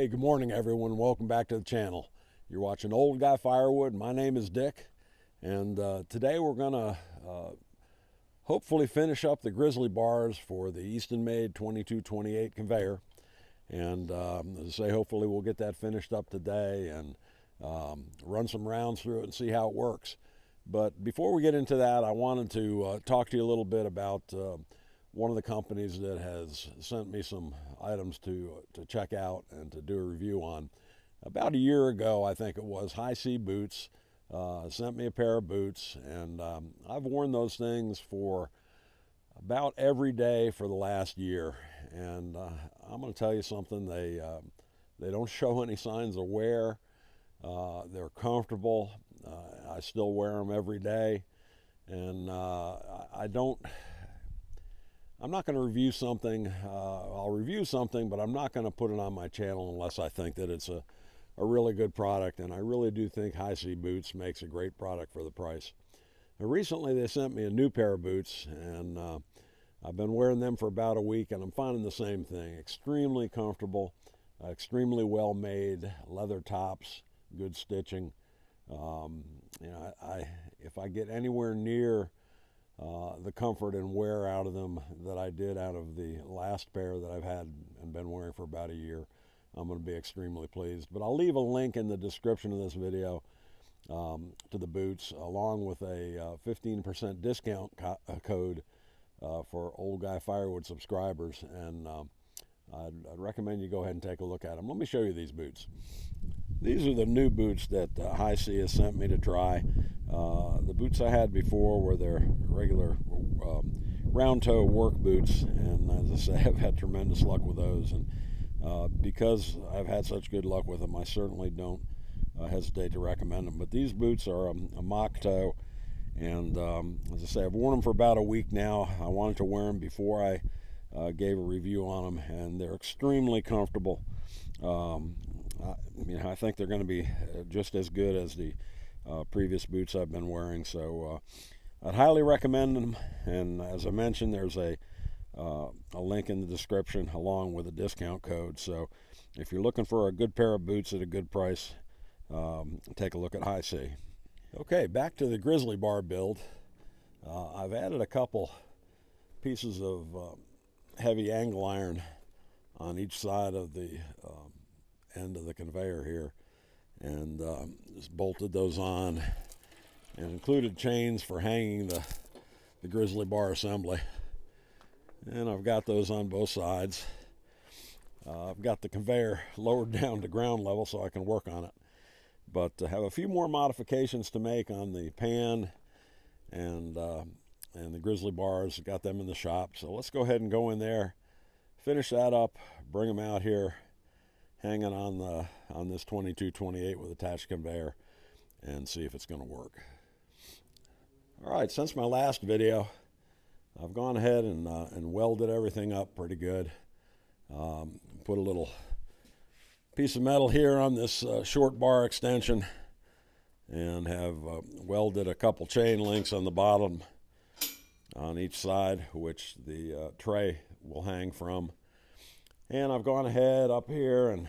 Hey, good morning everyone. Welcome back to the channel. You're watching Old Guy Firewood. My name is Dick, and today we're gonna hopefully finish up the Grizzly bars for the Eastonmade 2228 conveyor. And as I say, hopefully we'll get that finished up today and run some rounds through it and see how it works. But before we get into that, I wanted to talk to you a little bit about one of the companies that has sent me some items to check out and to do a review on. About a year ago, I think it was, HISEA boots sent me a pair of boots, and I've worn those things for about every day for the last year. And I'm going to tell you something, they don't show any signs of wear. They're comfortable. I still wear them every day, and I'm not going to review something. I'll review something, but I'm not going to put it on my channel unless I think that it's a really good product. And I really do think HISEA boots makes a great product for the price. Now, recently they sent me a new pair of boots, and I've been wearing them for about a week, and I'm finding the same thing. Extremely comfortable, extremely well made, leather tops, good stitching. If I get anywhere near the comfort and wear out of them that I did out of the last pair that I've had and been wearing for about a year, I'm going to be extremely pleased. But I'll leave a link in the description of this video to the boots, along with a 15% discount code for Old Guy Firewood subscribers, and I'd recommend you go ahead and take a look at them. Let me show you these boots. These are the new boots that HISEA sent me to try. The boots I had before were their regular round toe work boots, and as I say, I've had tremendous luck with those. And because I've had such good luck with them, I certainly don't hesitate to recommend them. But these boots are a mock toe, and as I say, I've worn them for about a week now. I wanted to wear them before I gave a review on them, and they're extremely comfortable. I think they're going to be just as good as the previous boots I've been wearing, so I'd highly recommend them. And as I mentioned, there's a link in the description along with a discount code. So if you're looking for a good pair of boots at a good price, take a look at HISEA. Okay, back to the Grizzly bar build. I've added a couple pieces of heavy angle iron on each side of the end of the conveyor here, and just bolted those on, and included chains for hanging the Grizzly bar assembly. And I've got those on both sides. I've got the conveyor lowered down to ground level so I can work on it, but I have a few more modifications to make on the pan and the Grizzly bars. Got them in the shop, so let's go ahead and go in there, finish that up, bring them out here, hanging on this 2228 with attached conveyor, and see if it's going to work. All right, since my last video, I've gone ahead and welded everything up pretty good. Put a little piece of metal here on this short bar extension, and have welded a couple chain links on the bottom on each side, which the tray will hang from. And I've gone ahead up here and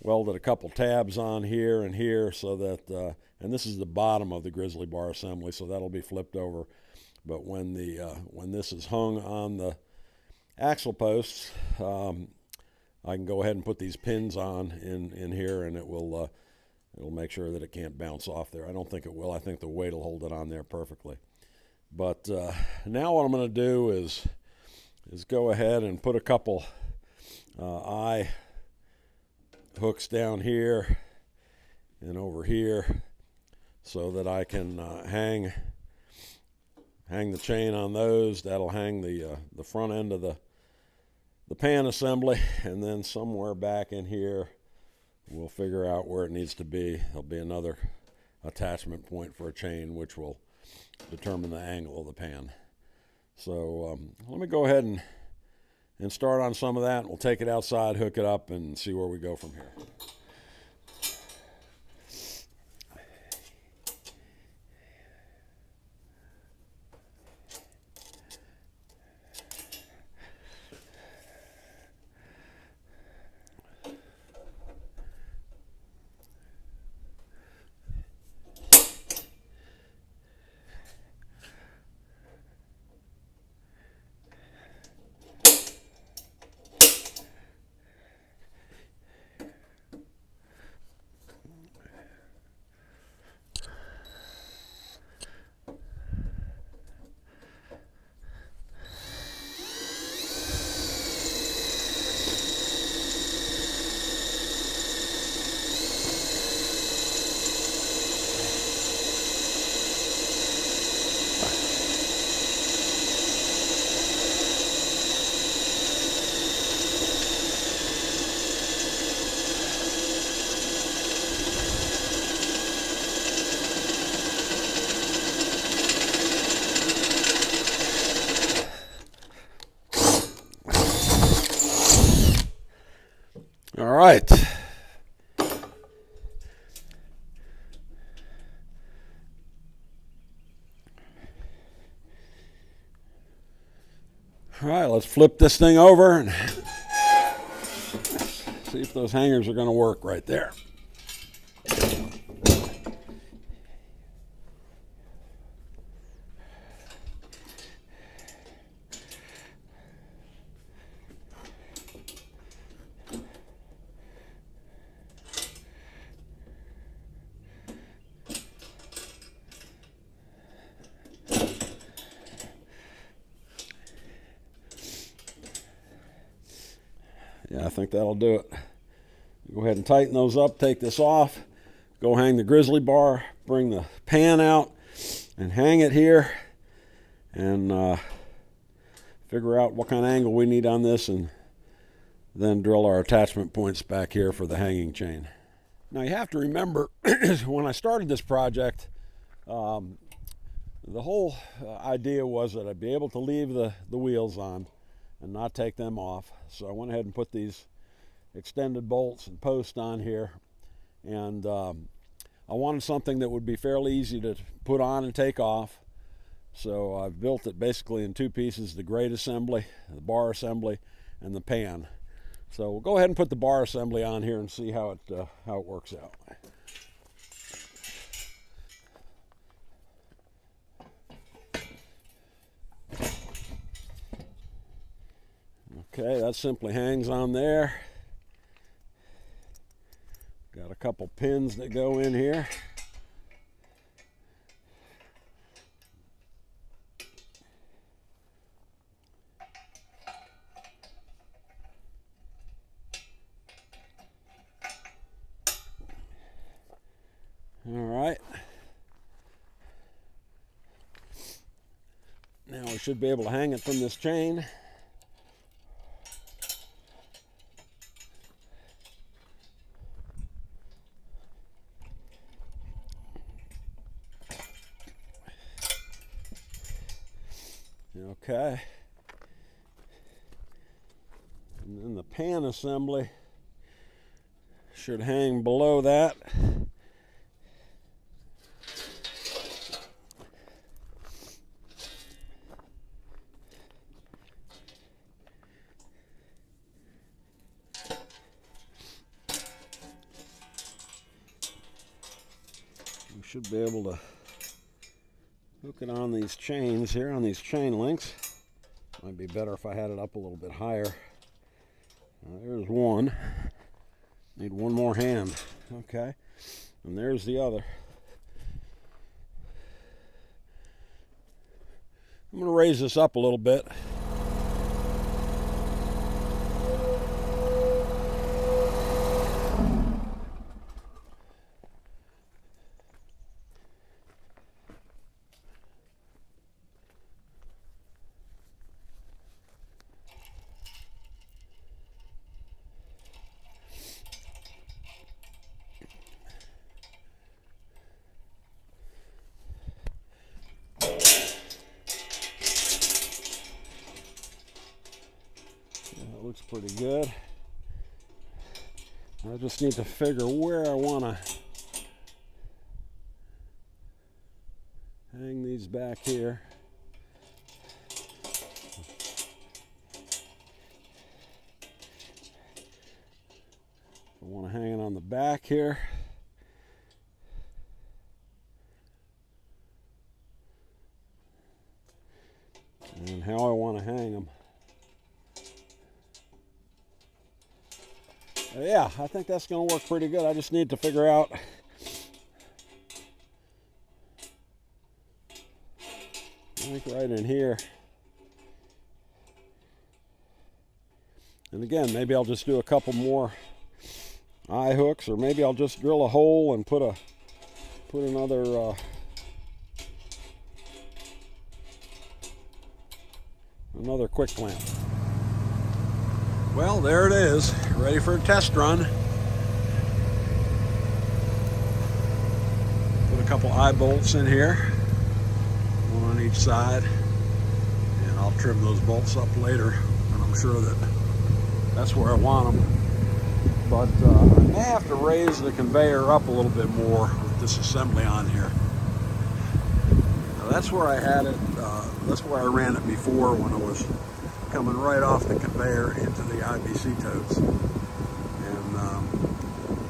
welded a couple tabs on here and here, so that and this is the bottom of the Grizzly bar assembly, so that'll be flipped over. But when this is hung on the axle posts, I can go ahead and put these pins on in here, and it'll make sure that it can't bounce off there. I don't think it will. I think the weight will hold it on there perfectly. But now what I'm going to do is go ahead and put a couple eye hooks down here and over here, so that I can hang the chain on those. That'll hang the front end of the pan assembly, and then somewhere back in here we'll figure out where it needs to be. There'll be another attachment point for a chain, which will determine the angle of the pan. So let me go ahead and start on some of that, and we'll take it outside, hook it up, and see where we go from here. right. All right, let's flip this thing over and see if those hangers are going to work right there. Yeah, I think that'll do it. Go ahead and tighten those up, take this off, go hang the Grizzly bar, bring the pan out and hang it here, and figure out what kind of angle we need on this, and then drill our attachment points back here for the hanging chain. Now you have to remember, when I started this project, the whole idea was that I'd be able to leave the wheels on and not take them off. So I went ahead and put these extended bolts and posts on here, and I wanted something that would be fairly easy to put on and take off. So I've built it basically in two pieces: the grate assembly, the bar assembly, and the pan. So we'll go ahead and put the bar assembly on here and see how it works out. Okay, that simply hangs on there. Got a couple pins that go in here. All right. Now we should be able to hang it from this chain. Okay, and then the pan assembly should hang below that. We should be able to hook it on these chains here, on these chain links. Might be better if I had it up a little bit higher. There's one. Need one more hand. Okay. And there's the other. I'm going to raise this up a little bit. Looks pretty good. I just need to figure where I want to hang these back here. I want to hang it on the back here. And how I want to hang them. Yeah, I think that's going to work pretty good. I just need to figure out I think right in here. And again, maybe I'll just do a couple more eye hooks, or maybe I'll just drill a hole and put another another quick clamp. Well, there it is, ready for a test run. Put a couple eye bolts in here, one on each side, and I'll trim those bolts up later, and I'm sure that that's where I want them. but I may have to raise the conveyor up a little bit more with this assembly on here. Now that's where I had it, that's where I ran it before when it was coming right off the conveyor into the IBC totes. And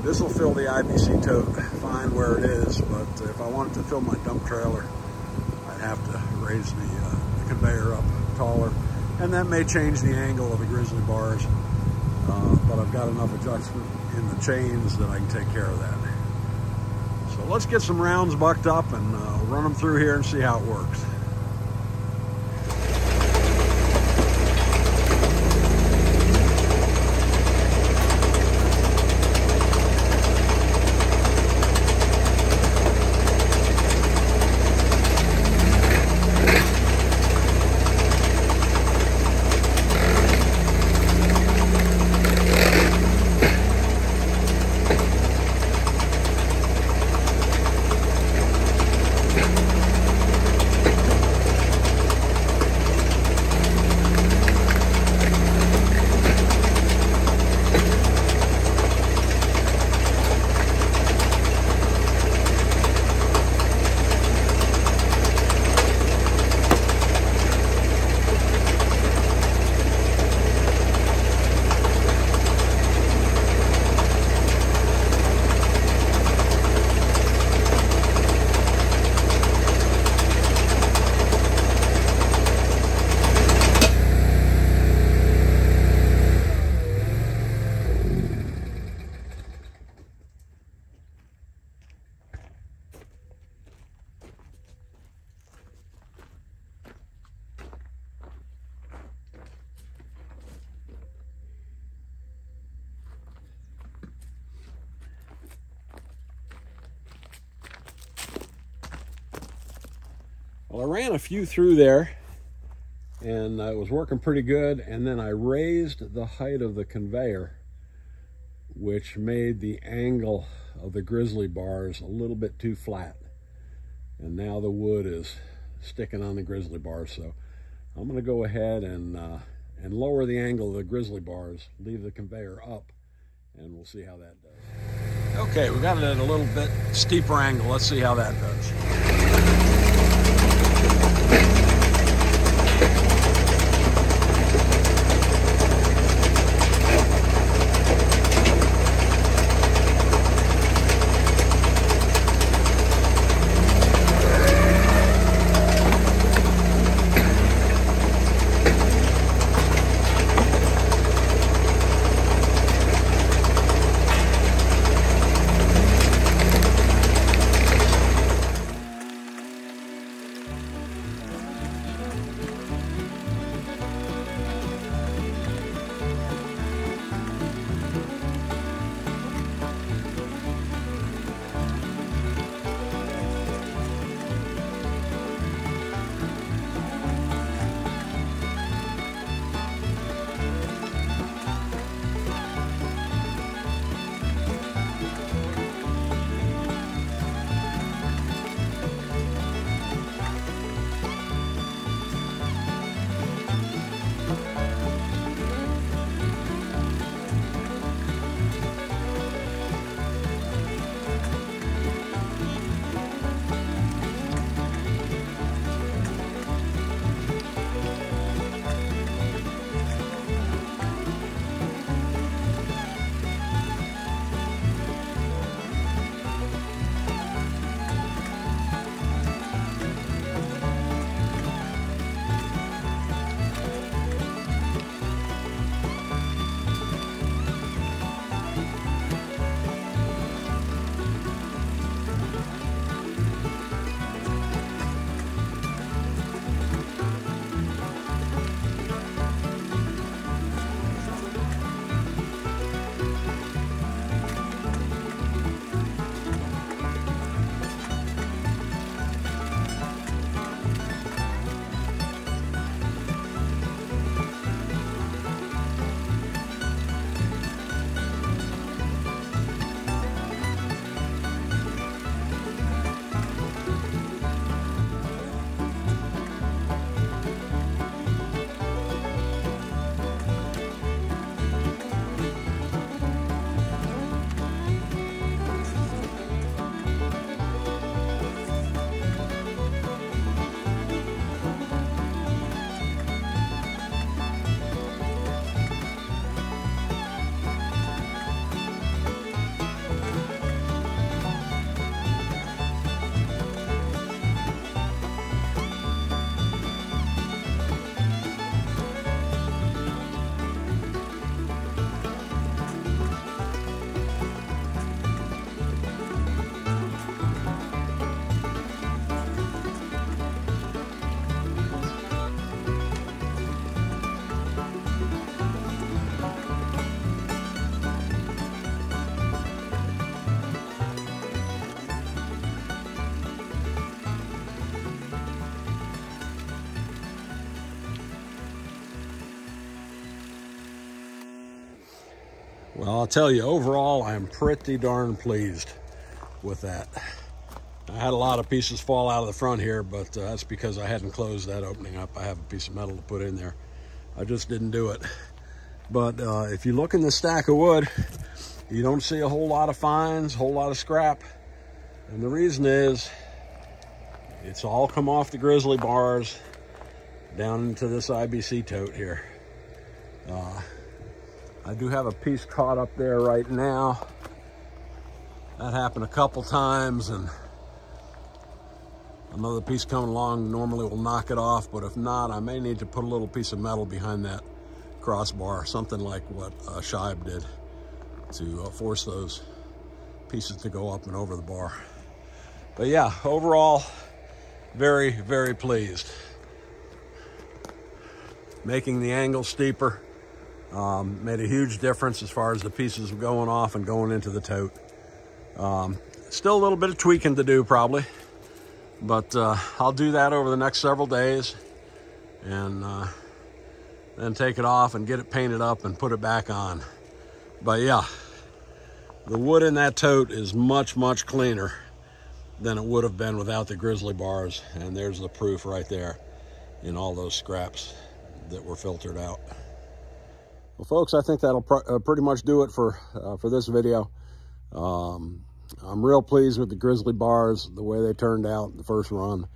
this will fill the IBC tote fine where it is, but if I wanted to fill my dump trailer, I'd have to raise the conveyor up taller. And that may change the angle of the Grizzly bars, but I've got enough adjustment in the chains that I can take care of that. So let's get some rounds bucked up and run them through here and see how it works. Well, I ran a few through there and it was working pretty good, and then I raised the height of the conveyor, which made the angle of the Grizzly bars a little bit too flat, and now the wood is sticking on the Grizzly bars. So I'm going to go ahead and lower the angle of the Grizzly bars, leave the conveyor up, and we'll see how that does. Okay, we got it at a little bit steeper angle. Let's see how that does. Well, I'll tell you, overall, I'm pretty darn pleased with that. I had a lot of pieces fall out of the front here, but that's because I hadn't closed that opening up. I have a piece of metal to put in there. I just didn't do it. But if you look in the stack of wood, you don't see a whole lot of fines, a whole lot of scrap. And the reason is, it's all come off the Grizzly bars down into this IBC tote here. I do have a piece caught up there right now. That happened a couple times, and another piece coming along normally will knock it off, but if not, I may need to put a little piece of metal behind that crossbar, something like what Shibe did, to force those pieces to go up and over the bar. But yeah, overall, very, very pleased. Making the angle steeper made a huge difference as far as the pieces going off and going into the tote. Still a little bit of tweaking to do probably, but I'll do that over the next several days, and then take it off and get it painted up and put it back on. But yeah, the wood in that tote is much, much cleaner than it would have been without the Grizzly bars, and there's the proof right there in all those scraps that were filtered out. Well, folks, I think that'll pretty much do it for this video. I'm real pleased with the Grizzly bars, the way they turned out the first run.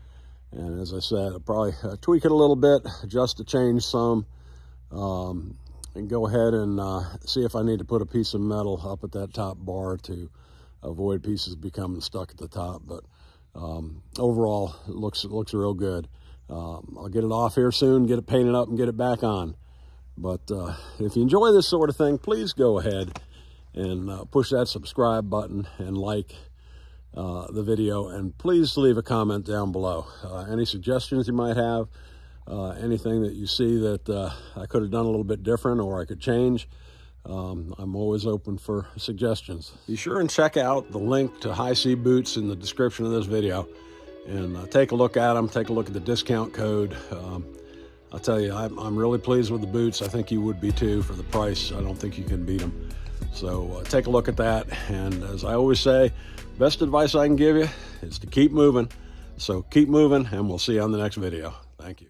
And as I said, I'll probably tweak it a little bit just to change some, and go ahead and see if I need to put a piece of metal up at that top bar to avoid pieces becoming stuck at the top. But overall, it looks real good. I'll get it off here soon, get it painted up, and get it back on. But if you enjoy this sort of thing, please go ahead and push that subscribe button and like the video, and please leave a comment down below. Any suggestions you might have, anything that you see that I could have done a little bit different or I could change, I'm always open for suggestions. Be sure and check out the link to HISEA boots in the description of this video, and take a look at them, take a look at the discount code. I'll tell you, I'm really pleased with the boots. I think you would be too. For the price, I don't think you can beat them. So take a look at that, and as I always say, best advice I can give you is to keep moving. So keep moving, and we'll see you on the next video. Thank you.